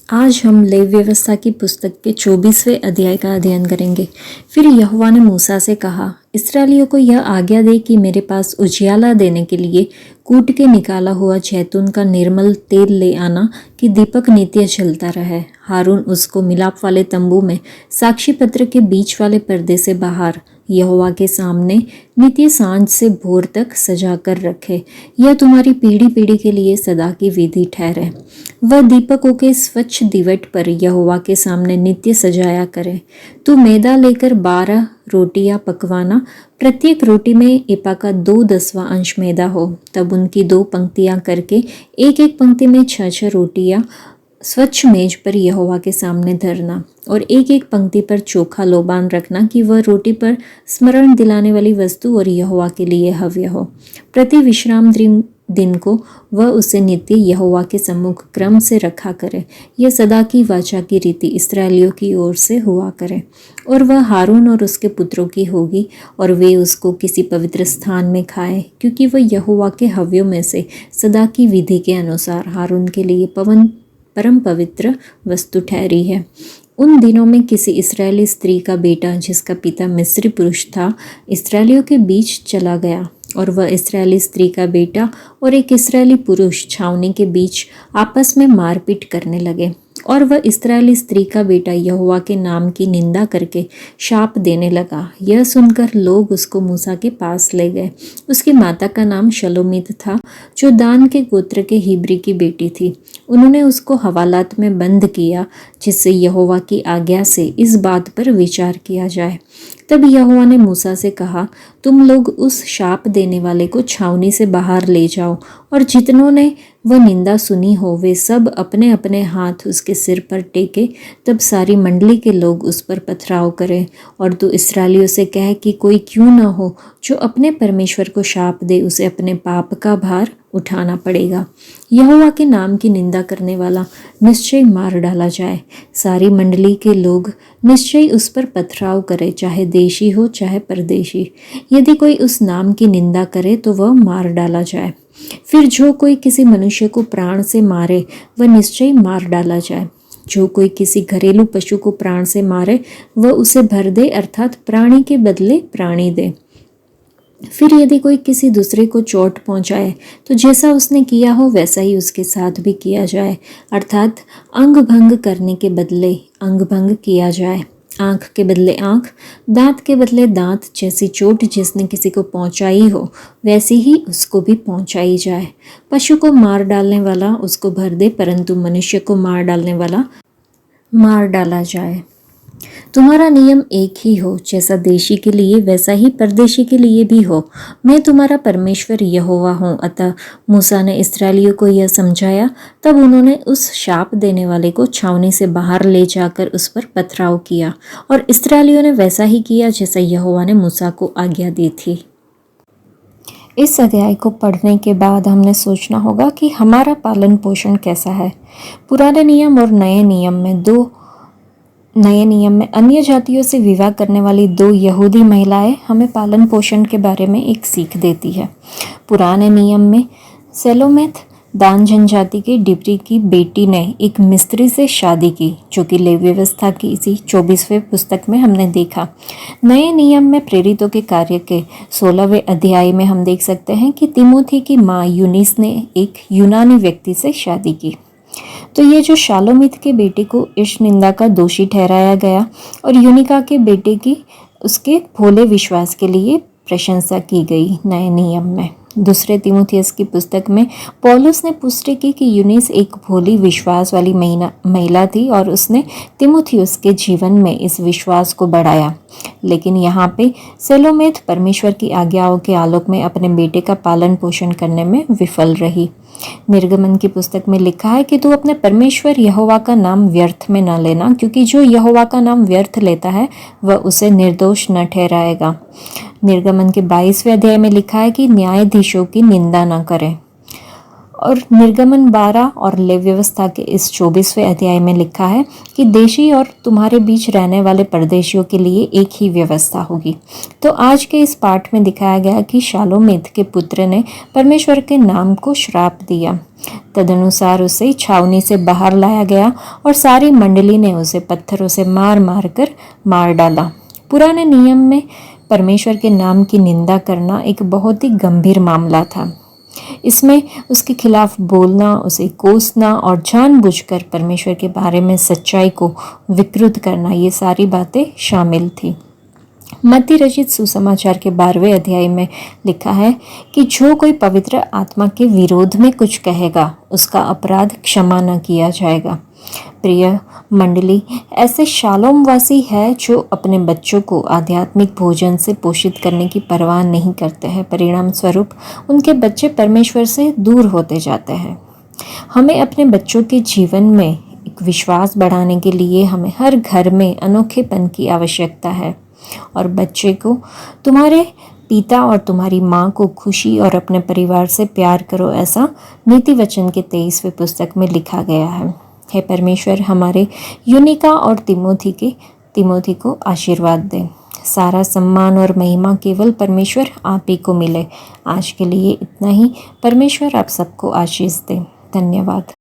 आज हम लेवी व्यवस्था की पुस्तक के 24वें अध्याय का अध्ययन करेंगे। फिर यहोवा ने मूसा से कहा, इस्राएलियों को यह आज्ञा दे कि मेरे पास उजियाला देने के लिए कूट के निकाला हुआ जैतून का निर्मल तेल ले आना कि दीपक नित्य जलता रहे। हारून उसको मिलाप वाले तंबू में साक्षी पत्र के बीच वाले पर्दे से बाहर यहोवा के सामने नित्य सांझ से भोर तक सजा कर रखे। यह तुम्हारी पीढ़ी पीढ़ी के लिए सदा की विधि ठहरे। वह दीपकों के स्वच्छ दिवट पर यहोवा के सामने नित्य सजाया करे। तू मैदा लेकर 12 रोटियां पकवाना, प्रत्येक रोटी में एपा का 2/10वां अंश मैदा हो। तब उनकी 2 पंक्तियां करके एक एक पंक्ति में 6 रोटियां स्वच्छ मेज पर यहोवा के सामने धरना, और एक एक पंक्ति पर चोखा लोबान रखना कि वह रोटी पर स्मरण दिलाने वाली वस्तु और यहोवा के लिए हव्य हो। प्रति विश्राम दिन को वह उसे नित्य यहोवा के सम्मुख क्रम से रखा करे। यह सदा की वाचा की रीति इस्राएलियों की ओर से हुआ करे, और वह हारून और उसके पुत्रों की होगी, और वे उसको किसी पवित्र स्थान में खाए, क्योंकि वह यहोवा के हव्यों में से सदा की विधि के अनुसार हारून के लिए परम पवित्र वस्तु ठहरी है। उन दिनों में किसी इस्राएली स्त्री का बेटा जिसका पिता मिस्री पुरुष था इस्राएलियों के बीच चला गया, और वह इस्राएली स्त्री का बेटा और एक इस्राएली पुरुष छावनी के बीच आपस में मारपीट करने लगे, और वह इस्राएली स्त्री का बेटा यहोवा के नाम की निंदा करके शाप देने लगा। यह सुनकर लोग उसको मूसा के पास ले गए। उसकी माता का नाम शलोमीत था, जो दान के गोत्र के हिब्री की बेटी थी। उन्होंने उसको हवालात में बंद किया, जिससे यहोवा की आज्ञा से इस बात पर विचार किया जाए। तब यहोवा ने मूसा से कहा, तुम लोग उस शाप देने वाले को छावनी से बाहर ले जाओ, और जितनों ने वह निंदा सुनी हो वे सब अपने अपने हाथ उसके सिर पर टेके। तब सारी मंडली के लोग उस पर पथराव करें, और तू इस्राएलियों से कह कि कोई क्यों न हो जो अपने परमेश्वर को शाप दे, उसे अपने पाप का भार उठाना पड़ेगा। यहोवा के नाम की निंदा करने वाला निश्चय मार डाला जाए। सारी मंडली के लोग निश्चय उस पर पथराव करे, चाहे देशी हो चाहे परदेशी। यदि कोई उस नाम की निंदा करे तो वह मार डाला जाए। फिर जो कोई किसी मनुष्य को प्राण से मारे वह निश्चय मार डाला जाए। जो कोई किसी घरेलू पशु को प्राण से मारे वह उसे भर दे, अर्थात प्राणी के बदले प्राणी दे। फिर यदि कोई किसी दूसरे को चोट पहुंचाए तो जैसा उसने किया हो वैसा ही उसके साथ भी किया जाए, अर्थात अंग भंग करने के बदले अंग भंग किया जाए। आँख के बदले आँख, दांत के बदले दांत। जैसी चोट जिसने किसी को पहुंचाई हो वैसी ही उसको भी पहुंचाई जाए। पशु को मार डालने वाला उसको भर दे, परंतु मनुष्य को मार डालने वाला मार डाला जाए। तुम्हारा नियम एक ही हो, जैसा देशी के लिए वैसा ही परदेशी के लिए भी हो। मैं तुम्हारा परमेश्वर यहोवा हूँ। अतः मूसा ने इस्राएलियों को यह समझाया। तब उन्होंने उस शाप देने वाले को छावनी से बाहर ले जाकर उस पर पथराव किया, और इस्राएलियों ने वैसा ही किया जैसा यहोवा ने मूसा को आज्ञा दी थी। इस अध्याय को पढ़ने के बाद हमने सोचना होगा कि हमारा पालन पोषण कैसा है। पुराने नियम और नए नियम में अन्य जातियों से विवाह करने वाली 2 यहूदी महिलाएं हमें पालन पोषण के बारे में एक सीख देती है। पुराने नियम में सेलोमेथ दान जनजाति के डिब्री की बेटी ने एक मिस्त्री से शादी की, जो कि लेवी व्यवस्था की इसी 24वें पुस्तक में हमने देखा। नए नियम में प्रेरितों के कार्य के 16वें अध्याय में हम देख सकते हैं कि तिमोथी की माँ यूनिस ने एक यूनानी व्यक्ति से शादी की। तो ये जो शालोमित के बेटे को इस निंदा का दोषी ठहराया गया, और यूनिका के बेटे की उसके भोले विश्वास के लिए प्रशंसा की गई नए नियम में। दूसरे तिमुथियुस की पुस्तक में पौलुस ने पुष्टि की कि यूनिस एक भोली विश्वास वाली महिला थी, और उसने तिमुथियुस के जीवन में इस विश्वास को बढ़ाया। लेकिन यहाँ पे सेलोमेथ परमेश्वर की आज्ञाओं के आलोक में अपने बेटे का पालन पोषण करने में विफल रही। निर्गमन की पुस्तक में लिखा है कि तू अपने परमेश्वर यहोवा का नाम व्यर्थ में न लेना, क्योंकि जो यहोवा का नाम व्यर्थ लेता है वह उसे निर्दोष न ठहराएगा। निर्गमन के 22वें अध्याय में लिखा है कि न्यायाधीशों की निंदा न करें। और निर्गमन 12 और लेव व्यवस्था के इस 24वें अध्याय में लिखा है कि देशी और तुम्हारे बीच रहने वाले परदेशियों के लिए एक ही व्यवस्था होगी। तो आज के इस पाठ में दिखाया गया कि शालोमीत के पुत्र ने परमेश्वर के नाम को श्राप दिया। तदनुसार उसे छावनी से बाहर लाया गया और सारी मंडली ने उसे पत्थरों से मार मार कर मार डाला। पुराने नियम में परमेश्वर के नाम की निंदा करना एक बहुत ही गंभीर मामला था। इसमें उसके खिलाफ बोलना, उसे कोसना और जानबूझकर परमेश्वर के बारे में सच्चाई को विकृत करना, ये सारी बातें शामिल थी। मत्ती रचित सुसमाचार के 12वें अध्याय में लिखा है कि जो कोई पवित्र आत्मा के विरोध में कुछ कहेगा उसका अपराध क्षमा न किया जाएगा। प्रिय मंडली, ऐसे शालोमवासी है जो अपने बच्चों को आध्यात्मिक भोजन से पोषित करने की परवाह नहीं करते हैं। परिणाम स्वरूप उनके बच्चे परमेश्वर से दूर होते जाते हैं। हमें अपने बच्चों के जीवन में एक विश्वास बढ़ाने के लिए हमें हर घर में अनोखेपन की आवश्यकता है। और बच्चे को तुम्हारे पिता और तुम्हारी माँ को खुशी और अपने परिवार से प्यार करो, ऐसा नीति वचन के 23वें पुस्तक में लिखा गया है। हे परमेश्वर हमारे यूनिका और तिमोथी को आशीर्वाद दे। सारा सम्मान और महिमा केवल परमेश्वर आप ही को मिले। आज के लिए इतना ही। परमेश्वर आप सबको आशीष दे। धन्यवाद।